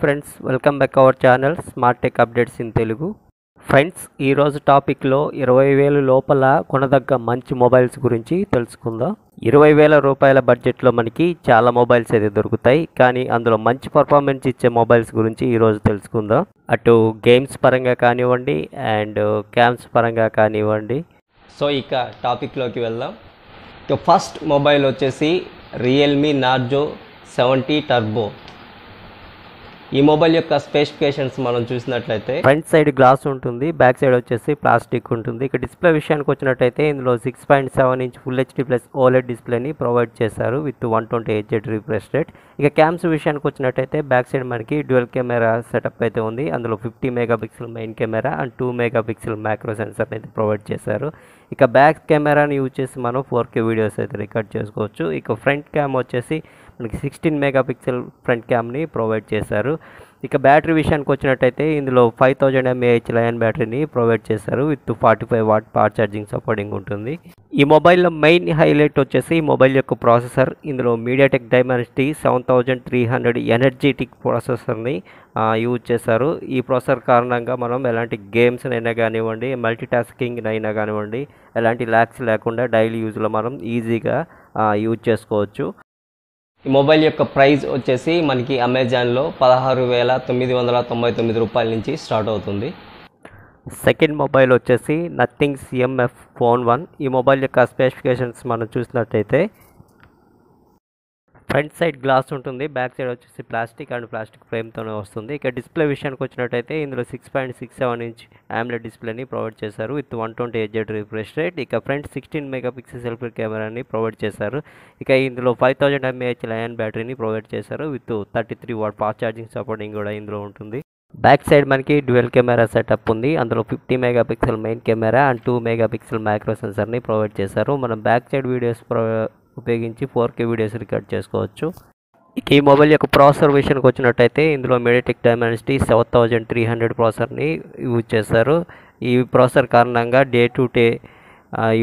Friends welcome back our channel smart tech updates in Telugu. Friends ఈరోజు టాపిక్లో 20,000 లోపల కొనదగ్గ మంచి మొబైల్స్ గురించి తెలుసుకుందాం. 20,000 రూపాయల బడ్జెట్లో మనకి చాలా మొబైల్స్ అయితే దొరుకుతాయి, కానీ అందులో మంచి పర్ఫార్మెన్స్ ఇచ్చే మొబైల్స్ గురించి ఈరోజు తెలుసుకుందాం. అటు గేమ్స్ పరంగా కానివ్వండి అండ్ క్యామ్స్ పరంగా కానివ్వండి. సో ఇక టాపిక్లోకి వెళ్దాం. ఇక ఫస్ట్ మొబైల్ వచ్చేసి రియల్మీ నార్జో 70 టర్బో. ఈ మొబైల్ యొక్క స్పెసిఫికేషన్స్ మనం చూసినట్లయితే ఫ్రంట్ సైడ్ గ్లాస్ ఉంటుంది, బ్యాక్ సైడ్ వచ్చేసి ప్లాస్టిక్ ఉంటుంది. ఇక డిస్ప్లే విషయానికి వచ్చినట్లయితే ఇందులో 6.7 inch full HD plus OLED డిస్ప్లేని ప్రొవైడ్ చేశారు విత్ 120Hz రిఫ్రెష్ రేట్. ఇక క్యామ్స్ విషయానికి వచ్చినట్లయితే బ్యాక్ సైడ్ మనకి డ్యూయల్ కెమెరా సెటప్ అయితే ఉంది. అందులో 50 megapixel main camera and 2 megapixel macro sensor అయితే ప్రొవైడ్ చేశారు. ఇక బ్యాక్ కెమెరాని యూజ్ చేసి మనం 4K వీడియోస్ అయితే రికార్డ్ చేసుకోవచ్చు. ఇక ఫ్రంట్ క్యామ్ వచ్చేసి మనకి 16 మెగాపిక్సెల్ ఫ్రంట్ క్యామ్ని ప్రొవైడ్ చేశారు. ఇక బ్యాటరీ విషయానికి వచ్చినట్టయితే ఇందులో 5000 mAh లయన్ బ్యాటరీని ప్రొవైడ్ చేశారు with 45 what fast charging supporting ఉంటుంది. ఈ మొబైల్లో మెయిన్ హైలైట్ వచ్చేసి ఈ మొబైల్ యొక్క ప్రాసెసర్. ఇందులో మీడియాటెక్ డైమెన్సిటీ 7300 ఎనర్జెటిక్ ప్రాసెసర్ని యూజ్ చేశారు. ఈ ప్రాసెసర్ కారణంగా మనం ఎలాంటి గేమ్స్ అయినా కానివ్వండి, మల్టీ టాస్కింగ్ అయినా కానివ్వండి, ఎలాంటి ల్యాగ్స్ లేకుండా డైలీ యూజ్లో మనం ఈజీగా యూజ్ చేసుకోవచ్చు. ఈ మొబైల్ యొక్క ప్రైస్ వచ్చేసి మనకి అమెజాన్లో 16,999 రూపాయల నుంచి స్టార్ట్ అవుతుంది. సెకండ్ మొబైల్ వచ్చేసి నథింగ్ CMF Phone 1. ఈ మొబైల్ యొక్క స్పెసిఫికేషన్స్ మనం చూసినట్టయితే ఫ్రంట్ సైడ్ గ్లాస్ ఉంటుంది, బ్యాక్ సైడ్ వచ్చేసి ప్లాస్టిక్ అండ్ ప్లాస్టిక్ ఫ్రేమ్తోనే వస్తుంది. ఇక డిస్ప్లే విషయానికి వచ్చినట్టయితే ఇందులో 6.67 ఇంచ్ AMOLED డిస్ప్లేని ప్రొవైడ్ చేశారు విత్ 120Hz రిఫ్రెష్ రేట్. ఇక ఫ్రంట్ 16 మెగాపిక్సెల్ సెల్ఫీ కెమెరాని ప్రొవైడ్ చేశారు. ఇక ఇందులో 5000 mAh లయన్ బ్యాటరీని ప్రొవైడ్ చేశారు with 33 what fast charging supporting కూడా ఇందులో ఉంటుంది. బ్యాక్ సైడ్ మనకి డ్యూయల్ కెమెరా సెటప్ ఉంది. అందులో 50 megapixel main camera and 2 megapixel macro సెన్సర్ని ప్రొవైడ్ చేశారు. మనం బ్యాక్ సైడ్ వీడియోస్ ఉపయోగించి 4K వీడియోస్ రికార్డ్ చేసుకోవచ్చు. ఇక ఈ మొబైల్ యొక్క ప్రాసెసర్ విషయానికి వచ్చినట్టయితే ఇందులో మీడియాటెక్ డైమెన్సిటీ 7300 ప్రాసెసర్ని యూజ్ చేశారు. ఈ ప్రాసెసర్ కారణంగా డే టు డే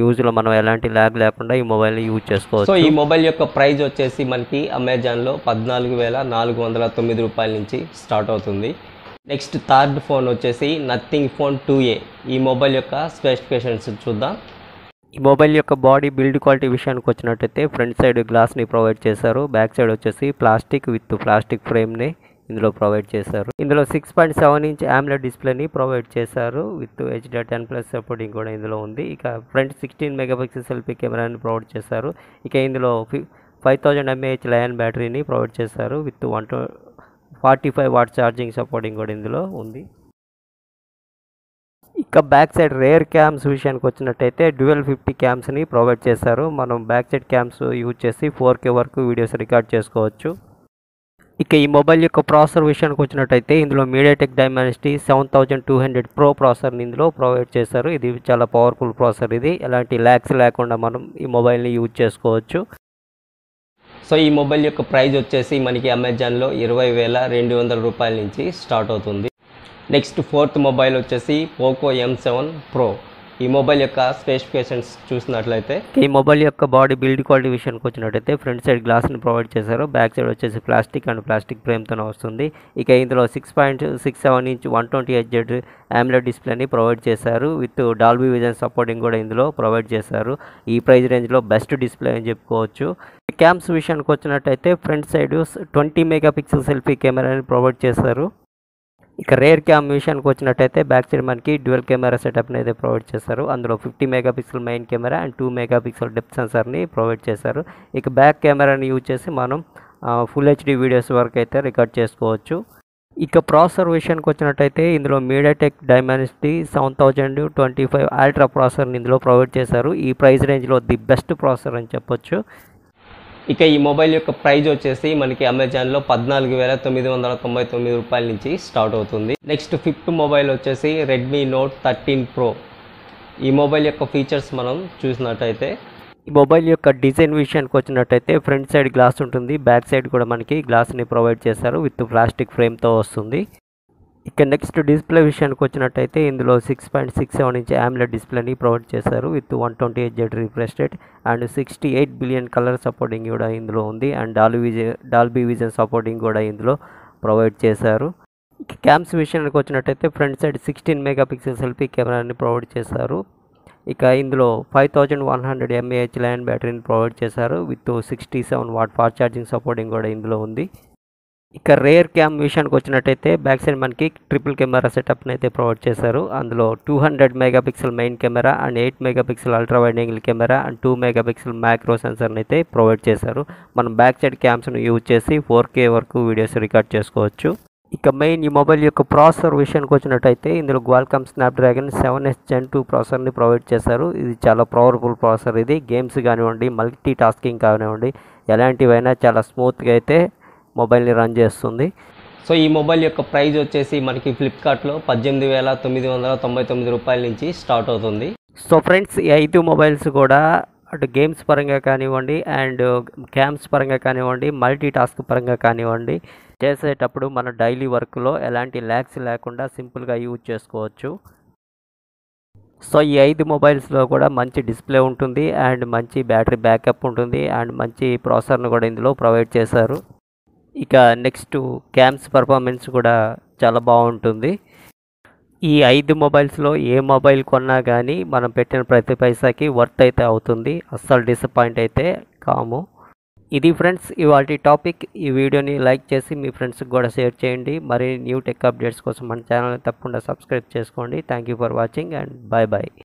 యూజ్లో మనం ఎలాంటి ల్యాగ్ లేకుండా ఈ మొబైల్ని యూజ్ చేసుకోవచ్చు. సో ఈ మొబైల్ యొక్క ప్రైస్ వచ్చేసి మనకి అమెజాన్లో 14,409 రూపాయల నుంచి స్టార్ట్ అవుతుంది. నెక్స్ట్ థర్డ్ ఫోన్ వచ్చేసి నథింగ్ ఫోన్ 2A. ఈ మొబైల్ యొక్క స్పెసిఫికేషన్స్ చూద్దాం. ఈ మొబైల్ యొక్క బాడీ బిల్డ్ క్వాలిటీ విషయానికి వచ్చినట్టయితే ఫ్రంట్ సైడ్ గ్లాస్ని ప్రొవైడ్ చేశారు, బ్యాక్ సైడ్ వచ్చేసి ప్లాస్టిక్ విత్ ప్లాస్టిక్ ఫ్రేమ్ని ఇందులో ప్రొవైడ్ చేశారు. ఇందులో 6.7 ఇంచ్ AMOLED డిస్ప్లేని ప్రొవైడ్ చేశారు విత్ HD10+ సపోర్టింగ్ కూడా ఇందులో ఉంది. ఇక ఫ్రంట్ 16 మెగాపిక్సెల్ సెల్ఫీ కెమెరాని ప్రొవైడ్ చేశారు. ఇక ఇందులో 5000 mAh లయన్ బ్యాటరీని ప్రొవైడ్ చేశారు విత్ 45 వాట్ ఛార్జింగ్ సపోర్టింగ్ కూడా ఇందులో ఉంది. ఇక బ్యాక్ సైడ్ రేర్ క్యామ్స్ విషయానికి వచ్చినట్టయితే డ్యూయల్ 50 క్యామ్స్ని ప్రొవైడ్ చేశారు. మనం బ్యాక్ సైడ్ క్యామ్స్ యూజ్ చేసి 4K వరకు వీడియోస్ రికార్డ్ చేసుకోవచ్చు. ఇక ఈ మొబైల్ యొక్క ప్రాసెసర్ విషయానికి వచ్చినట్టయితే ఇందులో మీడియాటెక్ డైమెన్సిటీ 7200 Pro ప్రాసెసర్ని ఇందులో ప్రొవైడ్ చేశారు. ఇది చాలా పవర్ఫుల్ ప్రాసెసర్. ఇది ఎలాంటి ల్యాగ్స్ లేకుండా మనం ఈ మొబైల్ని యూజ్ చేసుకోవచ్చు. సో ఈ మొబైల్ యొక్క ప్రైస్ వచ్చేసి మనకి అమెజాన్లో 20,200 రూపాయల నుంచి స్టార్ట్ అవుతుంది. నెక్స్ట్ ఫోర్త్ మొబైల్ వచ్చేసి పోకో M7 Pro. ఈ మొబైల్ యొక్క స్పెసిఫికేషన్స్ చూసినట్లయితే ఈ మొబైల్ యొక్క బాడీ బిల్డ్ క్వాలిటీ విషయానికి వచ్చినట్టయితే ఫ్రంట్ సైడ్ గ్లాస్ని ప్రొవైడ్ చేశారు, బ్యాక్ సైడ్ వచ్చేసి ప్లాస్టిక్ అండ్ ప్లాస్టిక్ ఫ్రేమ్తోనే వస్తుంది. ఇక ఇందులో 6.67 ఇంచ్ 120Hz AMOLED డిస్ప్లేని ప్రొవైడ్ చేశారు విత్ డాల్బీ విజన్ సపోర్టింగ్ కూడా ఇందులో ప్రొవైడ్ చేశారు. ఈ ప్రైస్ రేంజ్లో బెస్ట్ డిస్ప్లే అని చెప్పుకోవచ్చు. క్యామ్స్ విషయానికి వచ్చినట్టయితే ఫ్రంట్ సైడ్ 20 మెగాపిక్సెల్ సెల్ఫీ కెమెరాని ప్రొవైడ్ చేశారు. ఇక రేర్ క్యామ్ విషయానికి వచ్చినట్టయితే బ్యాక్ సైడ్ మనకి డ్యూయల్ కెమెరా సెటప్ని అయితే ప్రొవైడ్ చేశారు. అందులో 50 megapixel main camera and 2 megapixel depth సెన్సర్ని ప్రొవైడ్ చేశారు. ఇక బ్యాక్ కెమెరాని యూజ్ చేసి మనం ఫుల్ HD వీడియోస్ వరకు అయితే రికార్డ్ చేసుకోవచ్చు. ఇక ప్రాసెసర్ విషయానికి వచ్చినట్టయితే ఇందులో మీడియాటెక్ డైమెన్సిటీ 7025 అల్ట్రా ప్రాసెసర్ని ఇందులో ప్రొవైడ్ చేశారు. ఈ ప్రైస్ రేంజ్లో ది బెస్ట్ ప్రాసెసర్ అని చెప్పొచ్చు. ఇక ఈ మొబైల్ యొక్క ప్రైస్ వచ్చేసి మనకి అమెజాన్లో 14,999 రూపాయల నుంచి స్టార్ట్ అవుతుంది. నెక్స్ట్ ఫిఫ్త్ మొబైల్ వచ్చేసి రెడ్మీ నోట్ 13 Pro. ఈ మొబైల్ యొక్క ఫీచర్స్ మనం చూసినట్టయితే ఈ మొబైల్ యొక్క డిజైన్ విషయానికి వచ్చినట్టయితే ఫ్రంట్ సైడ్ గ్లాస్ ఉంటుంది, బ్యాక్ సైడ్ కూడా మనకి గ్లాస్ని ప్రొవైడ్ చేశారు విత్ ప్లాస్టిక్ ఫ్రేమ్తో వస్తుంది. ఇక నెక్స్ట్ డిస్ప్లే విషయానికి వచ్చినట్టయితే ఇందులో 6.67 ఇంచ్ AMOLED డిస్ప్లేని ప్రొవైడ్ చేశారు with 120Hz refresh rate and 68 billion colour supporting కూడా ఇందులో ఉంది. అండ్ డాల్బీ విజన్ సపోర్టింగ్ కూడా ఇందులో ప్రొవైడ్ చేశారు. ఇక క్యామ్స్ విషయానికి వచ్చినట్టయితే ఫ్రంట్ సైడ్ 16 మెగాపిక్సెల్ సెల్ఫీ కెమెరాని ప్రొవైడ్ చేశారు. ఇక ఇందులో 5100 mAh లైన్ బ్యాటరీని ప్రొవైడ్ చేశారు with 67 watt fast charging supporting కూడా ఇందులో ఉంది. ఇక రేర్ క్యామ్ విషయానికి వచ్చినట్టయితే బ్యాక్ సైడ్ మనకి ట్రిపుల్ కెమెరా సెటప్ని అయితే ప్రొవైడ్ చేశారు. అందులో 200 megapixel main camera and 8 megapixel ultra wide angle camera and 2 megapixel macro సెన్సర్ని అయితే ప్రొవైడ్ చేశారు. మనం బ్యాక్ సైడ్ క్యామ్స్ను యూజ్ చేసి 4K వరకు వీడియోస్ రికార్డ్ చేసుకోవచ్చు. ఇక మెయిన్ ఈ మొబైల్ యొక్క ప్రాసెసర్ విషయానికి వచ్చినట్టయితే ఇందులో క్వాల్కామ్ స్నాప్డ్రాగన్ 7S Gen 2 ప్రాసెసర్ని ప్రొవైడ్ చేశారు. ఇది చాలా పవర్ఫుల్ ప్రాసెసర్. ఇది గేమ్స్ కానివ్వండి, మల్టీ టాస్కింగ్ కానివ్వండి, ఎలాంటివైనా చాలా స్మూత్గా అయితే మొబైల్ని రన్ చేస్తుంది. సో ఈ మొబైల్ యొక్క ప్రైస్ వచ్చేసి మనకి ఫ్లిప్కార్ట్లో 18,999 రూపాయల నుంచి స్టార్ట్ అవుతుంది. సో ఫ్రెండ్స్, ఈ 5 మొబైల్స్ కూడా అటు గేమ్స్ పరంగా కానివ్వండి అండ్ క్యామ్స్ పరంగా కానివ్వండి, మల్టీ టాస్క్ పరంగా కానివ్వండి, చేసేటప్పుడు మన డైలీ వర్క్లో ఎలాంటి ల్యాగ్స్ లేకుండా సింపుల్గా యూజ్ చేసుకోవచ్చు. సో ఈ 5 మొబైల్స్లో కూడా మంచి డిస్ప్లే ఉంటుంది అండ్ మంచి బ్యాటరీ బ్యాకప్ ఉంటుంది అండ్ మంచి ప్రాసెసర్ను కూడా ఇందులో ప్రొవైడ్ చేశారు. ఇక నెక్స్ట్ క్యామ్స్ పర్ఫార్మెన్స్ కూడా చాలా బాగుంటుంది. ఈ 5 మొబైల్స్లో ఏ మొబైల్ కొన్నా కానీ మనం పెట్టిన ప్రతి పైసాకి వర్త్ అయితే అవుతుంది. అస్సలు డిసప్పాయింట్ అయితే కాము. ఇది ఫ్రెండ్స్ ఇవాల్టి టాపిక్. ఈ వీడియోని లైక్ చేసి మీ ఫ్రెండ్స్కి కూడా షేర్ చేయండి. మరి న్యూ టెక్ అప్డేట్స్ కోసం మన ఛానల్ని తప్పకుండా సబ్స్క్రైబ్ చేసుకోండి. Thank you for watching and bye bye.